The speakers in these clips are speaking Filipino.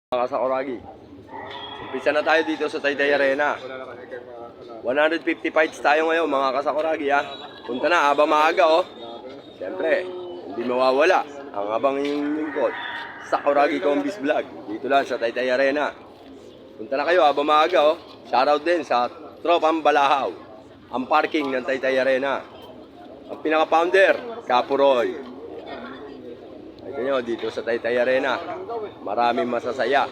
Mga kasakuragi, umpisa na tayo dito sa Taytay Arena. 150 fights tayo ngayon mga kasakuragi ha. Punta na, abang maaga oh. Siyempre, hindi mawawala ang abang yung lingkod. Sakuragi Combis Vlog, dito lang sa Taytay Arena. Punta na kayo, abang maaga oh. Shoutout din sa Tropang Balahaw, ang parking ng Taytay Arena. Ang pinaka-founder, Kapuroy. Ganyan, dito sa Taytay Arena, maraming masasaya.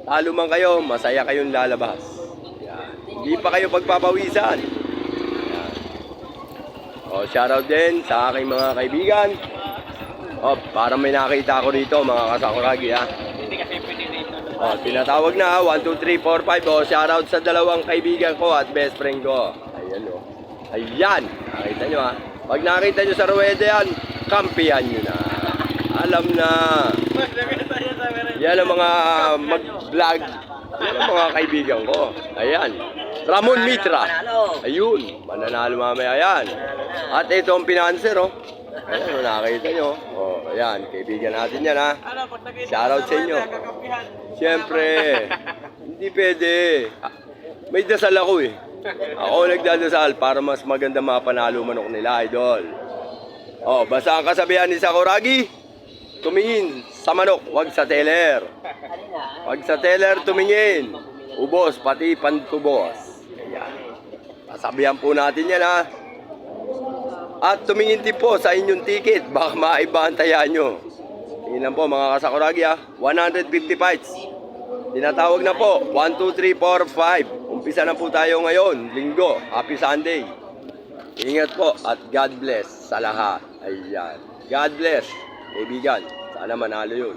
Talo man kayo, masaya kayong lalabas. Yan. Hindi pa kayo pagpapawisan. Yan. O, shoutout din sa aking mga kaibigan. O, parang may nakita ko rito, mga kasakuragi ha. O, tinatawag na, 1, 2, 3, 4, 5. O, shoutout sa dalawang kaibigan ko at best friend ko. Ayan o. Ayan, nakita nyo ha. Pag nakita nyo sa ruwede yan, kampihan nyo na. Alam na. Yan ang mga mag-vlog. Yan ang mga kaibigan ko. Ayan. Ramon Mitra. Ayun. Mananalo mamaya yan. At ito ang pinanser oh. Ayan, nakakita nyo. Oh, ayan. Kaibigan natin yan ha. Shoutout sa inyo. Siyempre. Hindi pwede. May dasal ako eh. Ako nagdadasal para mas maganda mapanalo manok nila, idol. Oh, basta ang kasabihan ni Sakuragi, tumingin sa manok, wag sa teller. Wag sa teller tumingin. Ubos, pati pantubos. Ayan. Sasabihan po natin yan ha. At tumingin din po sa inyong ticket. Baka maibantayan nyo. Tingin lang po mga kasakuragi ha. 150 fights. Tinatawag na po. 1, 2, 3, 4, 5. Umpisa na po tayo ngayon. Linggo. Happy Sunday. Ingat po at God bless sa lahat. Ayan. God bless. Kaibigan, sana manalo yun.